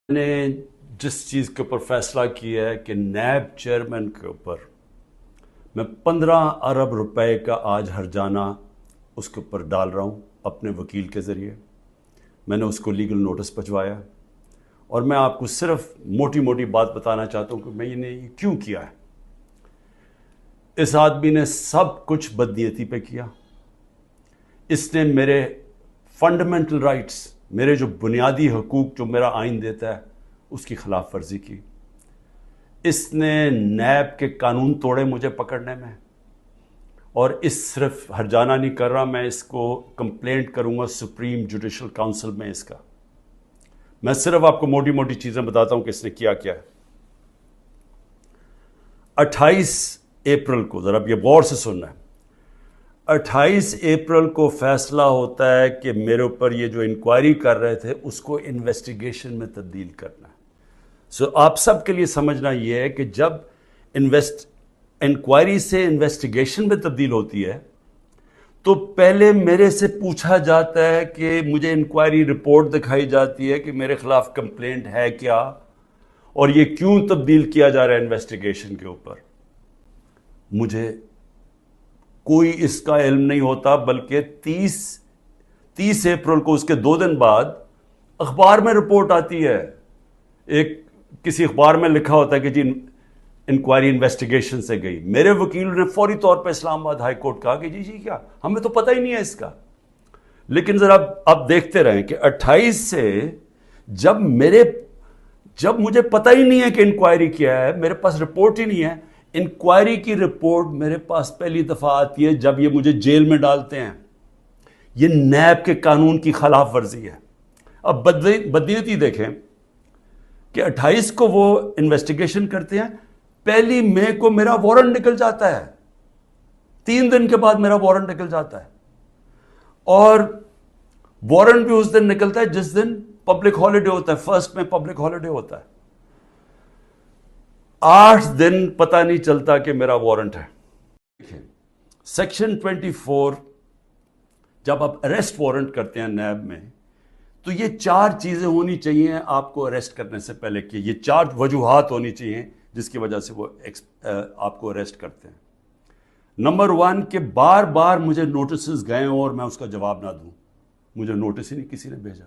نے جس چیز کے اوپر فیصلہ کیا ہے کہ نیب چیئرمین کے اوپر میں 15 ارب روپے کا آج ہرجانہ اس کے اوپر ڈال رہا ہوں اپنے وکیل کے ذریعے. میں نے اس کو لیگل نوٹس بھجوایا اور میں آپ کو صرف موٹی موٹی بات بتانا چاہتا ہوں کہ میں نے یہ کیوں کیا ہے. اس آدمی نے سب کچھ بدنیتی پہ کیا. اس نے میرے فنڈامنٹل رائٹس، میرے جو بنیادی حقوق جو میرا آئین دیتا ہے، اس کی خلاف ورزی کی. اس نے نیب کے قانون توڑے مجھے پکڑنے میں. اور اس صرف ہرجانہ نہیں کر رہا، میں اس کو کمپلینٹ کروں گا سپریم جوڈیشل کاؤنسل میں اس کا. میں صرف آپ کو موٹی موٹی چیزیں بتاتا ہوں کہ اس نے کیا کیا ہے. 28 اپریل کو، ذرا اب یہ غور سے سننا ہے، 28 اپریل کو فیصلہ ہوتا ہے کہ میرے اوپر یہ جو انکوائری کر رہے تھے اس کو انویسٹیگیشن میں تبدیل کرنا ہے. آپ سب کے لیے سمجھنا یہ ہے کہ جب انکوائری سے انویسٹیگیشن میں تبدیل ہوتی ہے تو پہلے میرے سے پوچھا جاتا ہے کہ مجھے انکوائری رپورٹ دکھائی جاتی ہے کہ میرے خلاف کمپلینٹ ہے کیا اور یہ کیوں تبدیل کیا جا رہا ہے انویسٹیگیشن کے اوپر. مجھے کوئی اس کا علم نہیں ہوتا، بلکہ 30 اپریل کو اس کے 2 دن بعد اخبار میں رپورٹ آتی ہے. کسی اخبار میں لکھا ہوتا ہے کہ جی انکوائری انویسٹیگیشن سے گئی. میرے وکیل نے فوری طور پہ اسلام آباد ہائی کورٹ کہا کہ جی کیا، ہمیں تو پتہ ہی نہیں ہے اس کا. لیکن ذرا آپ دیکھتے رہیں کہ 28 سے جب مجھے پتہ ہی نہیں ہے کہ انکوائری کیا ہے، میرے پاس رپورٹ ہی نہیں ہے. انکوائری کی رپورٹ میرے پاس پہلی دفعہ آتی ہے جب یہ مجھے جیل میں ڈالتے ہیں. یہ نیب کے قانون کی خلاف ورزی ہے. اب بدنیتی دیکھیں کہ 28 کو وہ انویسٹیگیشن کرتے ہیں، 1 مئی کو میرا وارنٹ نکل جاتا ہے. 3 دن کے بعد میرا وارنٹ نکل جاتا ہے. اور وارنٹ بھی اس دن نکلتا ہے جس دن پبلک ہالیڈے ہوتا ہے. 1 میں پبلک ہالیڈے ہوتا ہے. 8 دن پتہ نہیں چلتا کہ میرا وارنٹ ہے. سیکشن 24 جب آپ اریسٹ وارنٹ کرتے ہیں نیب میں تو یہ 4 چیزیں ہونی چاہیے آپ کو اریسٹ کرنے سے پہلے. کہ یہ 4 وجوہات ہونی چاہیے جس کی وجہ سے وہ آپ کو اریسٹ کرتے ہیں. نمبر 1 کہ بار بار مجھے نوٹسز گئے ہوں اور میں اس کا جواب نہ دوں. مجھے نوٹس ہی نہیں کسی نے بھیجا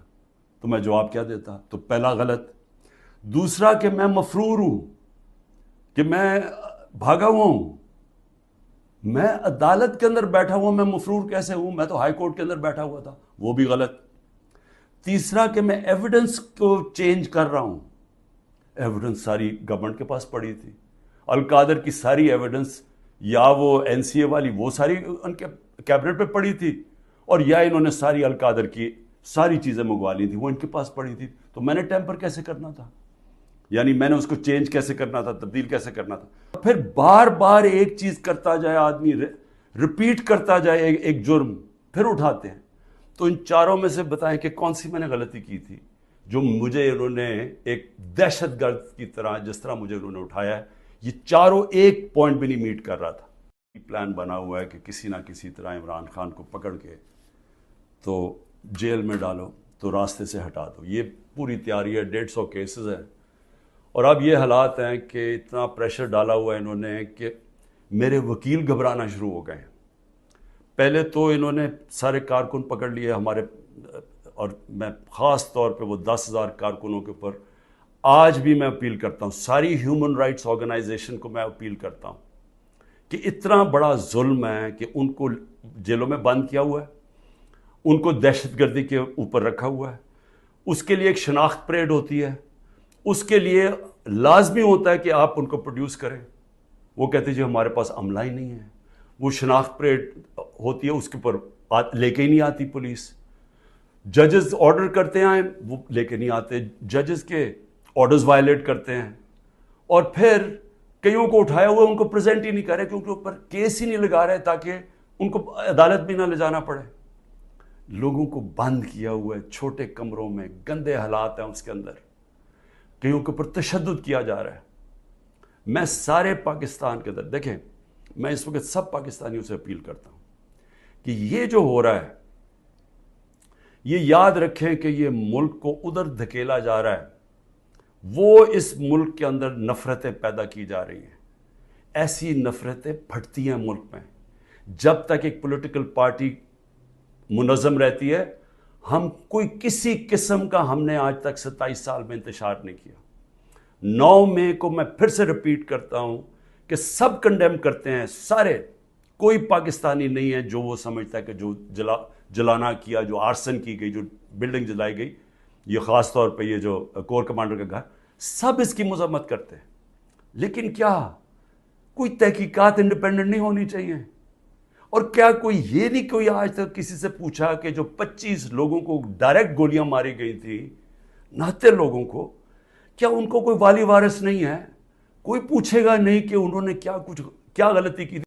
تو میں جواب کیا دیتا؟ تو پہلا غلط. دوسرا کہ میں مفرور ہوں، کہ میں بھاگا ہوا ہوں. میں عدالت کے اندر بیٹھا ہوا، میں مفرور کیسے ہوں؟ میں تو ہائی کورٹ کے اندر بیٹھا ہوا تھا. وہ بھی غلط. تیسرا کہ میں ایویڈنس کو چینج کر رہا ہوں. ایویڈنس ساری گورنمنٹ کے پاس پڑی تھی. القادر کی ساری ایویڈنس، یا وہ این سی اے والی، وہ ساری ان کے کیبنٹ پہ پڑی تھی، اور یا انہوں نے ساری القادر کی ساری چیزیں منگوا لی تھی، وہ ان کے پاس پڑی تھی. تو میں نے ٹیمپر کیسے کرنا تھا؟ یعنی میں نے اس کو چینج کیسے کرنا تھا، تبدیل کیسے کرنا تھا؟ پھر بار بار ایک چیز کرتا جائے آدمی، ریپیٹ کرتا جائے ایک جرم، پھر اٹھاتے ہیں. تو ان 4 میں سے بتائیں کہ کون سی میں نے غلطی کی تھی جو مجھے انہوں نے ایک دہشت گرد کی طرح، جس طرح مجھے انہوں نے اٹھایا ہے، یہ 4 ایک پوائنٹ بھی نہیں میٹ کر رہا تھا. پلان بنا ہوا ہے کہ کسی نہ کسی طرح عمران خان کو پکڑ کے تو جیل میں ڈالو، تو راستے سے ہٹا دو. یہ پوری تیاری ہے. 150 کیسز ہیں. اور اب یہ حالات ہیں کہ اتنا پریشر ڈالا ہوا ہے انہوں نے کہ میرے وکیل گھبرانا شروع ہو گئے ہیں. پہلے تو انہوں نے سارے کارکن پکڑ لیے ہمارے، اور میں خاص طور پہ وہ 10,000 کارکنوں کے اوپر آج بھی میں اپیل کرتا ہوں. ساری ہیومن رائٹس آرگنائزیشن کو میں اپیل کرتا ہوں کہ اتنا بڑا ظلم ہے کہ ان کو جیلوں میں بند کیا ہوا ہے، ان کو دہشت گردی کے اوپر رکھا ہوا ہے. اس کے لیے ایک شناخت پریڈ ہوتی ہے، اس کے لیے لازمی ہوتا ہے کہ آپ ان کو پروڈیوس کریں. وہ کہتے ہیں جی ہمارے پاس عملہ ہی نہیں ہے. وہ شناخت پریڈ ہوتی ہے، اس کے اوپر لے کے ہی نہیں آتی پولیس. ججز آرڈر کرتے ہیں، وہ لے کے نہیں آتے. ججز کے آرڈرز وائلیٹ کرتے ہیں، اور پھر کئیوں کو اٹھایا ہوا ان کو پریزنٹ ہی نہیں کر رہے کیونکہ اوپر کیس ہی نہیں لگا رہے تاکہ ان کو عدالت بھی نہ لے جانا پڑے. لوگوں کو بند کیا ہوا ہے چھوٹے کمروں میں، گندے حالات ہیں اس کے اندر، کئیوں کے اوپر تشدد کیا جا رہا ہے. میں سارے پاکستان کے اندر، دیکھیں میں اس وقت سب پاکستانیوں سے اپیل کرتا ہوں کہ یہ جو ہو رہا ہے، یہ یاد رکھیں کہ یہ ملک کو ادھر دھکیلا جا رہا ہے وہ اس ملک کے اندر نفرتیں پیدا کی جا رہی ہیں. ایسی نفرتیں پھٹتی ہیں ملک میں. جب تک ایک پولیٹیکل پارٹی منظم رہتی ہے، ہم کوئی کسی قسم کا ہم نے آج تک 27 سال میں انتشار نہیں کیا. 9 مئی کو میں پھر سے ریپیٹ کرتا ہوں کہ سب کنڈیم کرتے ہیں سارے. کوئی پاکستانی نہیں ہے جو وہ سمجھتا ہے کہ جو جلانا کیا، جو آرسن کی گئی، جو بلڈنگ جلائی گئی، یہ خاص طور پہ یہ جو کور کمانڈر کا گھر، سب اس کی مذمت کرتے ہیں. لیکن کیا کوئی تحقیقات انڈیپینڈنٹ نہیں ہونی چاہیے؟ اور کیا کوئی یہ نہیں کوئی آج تک کسی سے پوچھا کہ جو 25 لوگوں کو ڈائریکٹ گولیاں ماری گئی تھی، نہتے لوگوں کو، کیا ان کو کوئی والی وارث نہیں ہے؟ کوئی پوچھے گا نہیں کہ انہوں نے کیا غلطی کی تھی.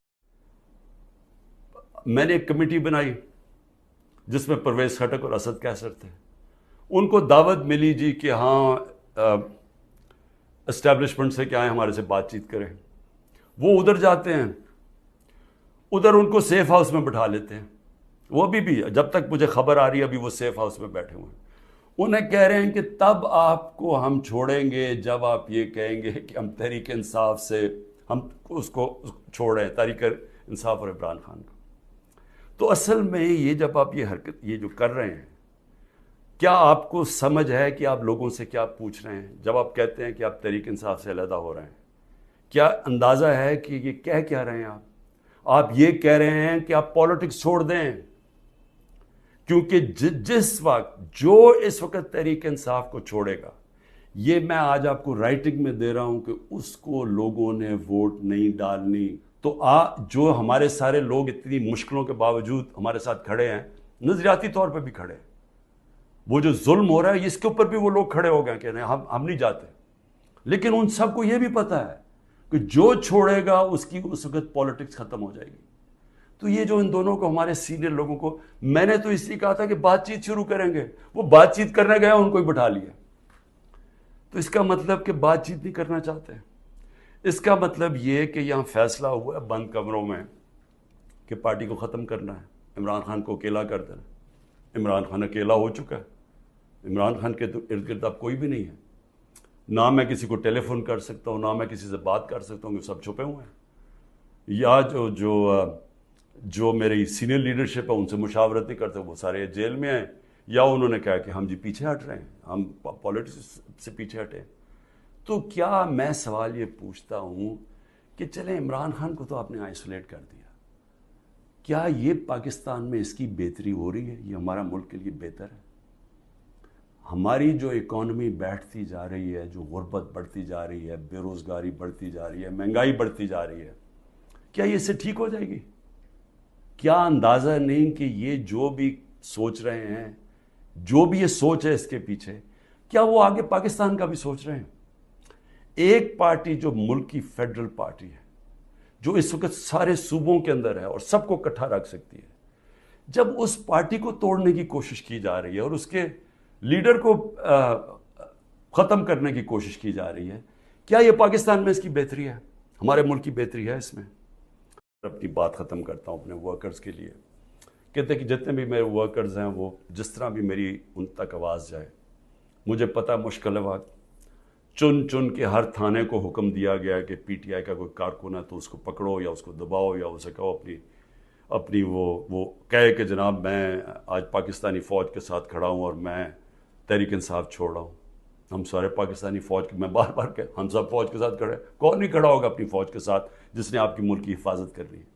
میں نے ایک کمیٹی بنائی جس میں پرویز خٹک اور اسد کیسر تھے. ان کو دعوت ملی جی کہ ہاں اسٹیبلشمنٹ سے کیا ہے، ہمارے سے بات چیت کریں. وہ ادھر جاتے ہیں، ادھر ان کو سیف ہاؤس میں بٹھا لیتے ہیں. وہ ابھی بھی جب تک مجھے خبر آ رہی ہے ابھی وہ سیف ہاؤس میں بیٹھے ہوئے ہیں. انہیں کہہ رہے ہیں کہ تب آپ کو ہم چھوڑیں گے جب آپ یہ کہیں گے کہ ہم تحریک انصاف سے ہم اس کو چھوڑ رہے ہیں، تحریک انصاف اور عمران خان کو. تو اصل میں یہ جب آپ یہ حرکت یہ جو کر رہے ہیں، کیا آپ کو سمجھ ہے کہ آپ لوگوں سے کیا پوچھ رہے ہیں؟ جب آپ کہتے ہیں کہ آپ تحریک انصاف سے علیحدہ ہو رہے ہیں، کیا اندازہ ہے کہ یہ کہہ کیا رہے ہیں؟ آپ یہ کہہ رہے ہیں کہ آپ پالیٹکس چھوڑ دیں، کیونکہ جس وقت جو اس وقت تحریک انصاف کو چھوڑے گا، یہ میں آج آپ کو رائٹنگ میں دے رہا ہوں کہ اس کو لوگوں نے ووٹ نہیں ڈالنی. تو جو ہمارے سارے لوگ اتنی مشکلوں کے باوجود ہمارے ساتھ کھڑے ہیں، نظریاتی طور پہ بھی کھڑے ہیں، وہ جو ظلم ہو رہا ہے اس کے اوپر بھی وہ لوگ کھڑے ہو گئے کہ ہم نہیں جاتے. لیکن ان سب کو یہ بھی پتا ہے کہ جو چھوڑے گا اس کی اس وقت پالیٹکس ختم ہو جائے گی. تو یہ جو ان دونوں کو، ہمارے سینئر لوگوں کو، میں نے تو اس لیے کہا تھا کہ بات چیت شروع کریں گے، وہ بات چیت کرنے گیا ان کو ہی بٹھا لیا. تو اس کا مطلب کہ بات چیت نہیں کرنا چاہتے. اس کا مطلب یہ کہ یہاں فیصلہ ہوا ہے بند کمروں میں کہ پارٹی کو ختم کرنا ہے، عمران خان کو اکیلا کر دینا. عمران خان اکیلا ہو چکا ہے. عمران خان کے ارد گرد اب کوئی بھی نہیں ہے. نہ میں کسی کو ٹیلی فون کر سکتا ہوں، نہ میں کسی سے بات کر سکتا ہوں، کہ سب چھپے ہوئے ہیں. یا جو میری سینئر لیڈرشپ ہے ان سے مشاورت نہیں کرتے، وہ سارے جیل میں ہیں، یا انہوں نے کہا کہ ہم جی پیچھے ہٹ رہے ہیں، ہم پالیٹکس سے پیچھے ہٹے. تو کیا میں سوال یہ پوچھتا ہوں کہ چلیں عمران خان کو تو آپ نے آئسولیٹ کر دیا، کیا یہ پاکستان میں اس کی بہتری ہو رہی ہے؟ یہ ہمارا ملک کے لیے بہتر ہے؟ ہماری جو اکانومی بیٹھتی جا رہی ہے، جو غربت بڑھتی جا رہی ہے، بے روزگاری بڑھتی جا رہی ہے، مہنگائی بڑھتی جا رہی ہے، کیا یہ اس سے ٹھیک ہو جائے گی؟ کیا اندازہ نہیں کہ یہ جو بھی سوچ رہے ہیں، جو بھی یہ سوچ ہے اس کے پیچھے، کیا وہ آگے پاکستان کا بھی سوچ رہے ہیں؟ ایک پارٹی جو ملک کی فیڈرل پارٹی ہے، جو اس وقت سارے صوبوں کے اندر ہے اور سب کو اکٹھا رکھ سکتی ہے، جب اس پارٹی کو توڑنے کی کوشش کی جا رہی ہے اور اس کے لیڈر کو ختم کرنے کی کوشش کی جا رہی ہے، کیا یہ پاکستان میں اس کی بہتری ہے؟ ہمارے ملک کی بہتری ہے اس میں؟ اپنی بات ختم کرتا ہوں اپنے ورکرز کے لیے. کہتے ہیں کہ جتنے بھی میرے ورکرز ہیں وہ جس طرح بھی میری ان تک آواز جائے، مجھے پتہ مشکل ہے وقت، چن کے ہر تھانے کو حکم دیا گیا کہ پی ٹی آئی کا کوئی کارکن ہے تو اس کو پکڑو یا اس کو دباؤ یا اسے کہو اپنی وہ کہے کہ جناب میں آج پاکستانی فوج کے ساتھ کھڑا ہوں اور میں تحریک انصاف چھوڑ رہا ہوں. ہم سارے پاکستانی فوج کے، میں بار بار کہ ہم سب فوج کے ساتھ کھڑے، کون نہیں کھڑا ہوگا اپنی فوج کے ساتھ جس نے آپ کی ملک کی حفاظت کرنی ہے؟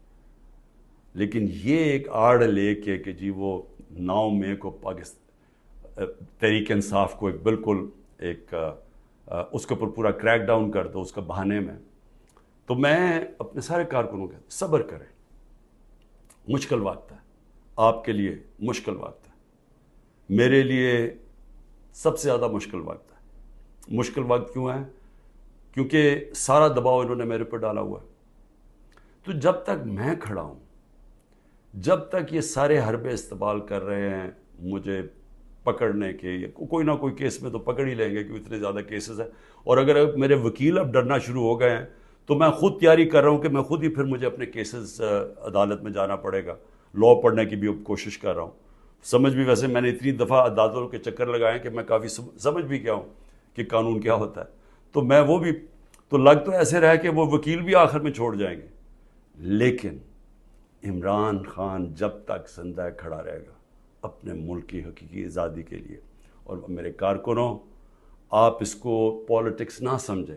لیکن یہ ایک آڑ لے کے کہ جی وہ 9 مئی کو تحریک انصاف کو ایک بالکل ایک اس کے اوپر پورا کریک ڈاؤن کر دو اس کا بہانے میں. تو میں اپنے سارے کارکنوں کے صبر کریں، مشکل وقت ہے، آپ کے لیے مشکل وقت ہے، میرے لیے سب سے زیادہ مشکل وقت ہے. مشکل وقت کیوں ہے؟ کیونکہ سارا دباؤ انہوں نے میرے پر ڈالا ہوا ہے. تو جب تک میں کھڑا ہوں، جب تک یہ سارے حربے استعمال کر رہے ہیں مجھے پکڑنے کے، کوئی نہ کوئی کیس میں تو پکڑ ہی لیں گے کیونکہ اتنے زیادہ کیسز ہیں، اور اگر میرے وکیل اب ڈرنا شروع ہو گئے ہیں تو میں خود تیاری کر رہا ہوں کہ میں خود ہی پھر مجھے اپنے کیسز عدالت میں جانا پڑے گا. لا پڑھنے کی بھی کوشش کر رہا ہوں. سمجھ بھی، ویسے میں نے اتنی دفعہ عدالتوں کے چکر لگائے ہیں کہ میں کافی سمجھ بھی گیا ہوں کہ قانون کیا ہوتا ہے. تو میں وہ بھی تو لگ تو ایسے رہا کہ وہ وکیل بھی آخر میں چھوڑ جائیں گے، لیکن عمران خان جب تک زندہ کھڑا رہے گا اپنے ملک کی حقیقی آزادی کے لیے. اور میرے کارکنوں، آپ اس کو پالیٹکس نہ سمجھیں.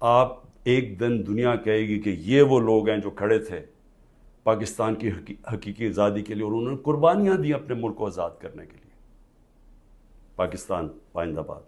آپ ایک دن دنیا کہے گی کہ یہ وہ لوگ ہیں جو کھڑے تھے پاکستان کی حقیقی آزادی کے لیے اور انہوں نے قربانیاں دی اپنے ملک کو آزاد کرنے کے لیے. پاکستان پائندہ باد.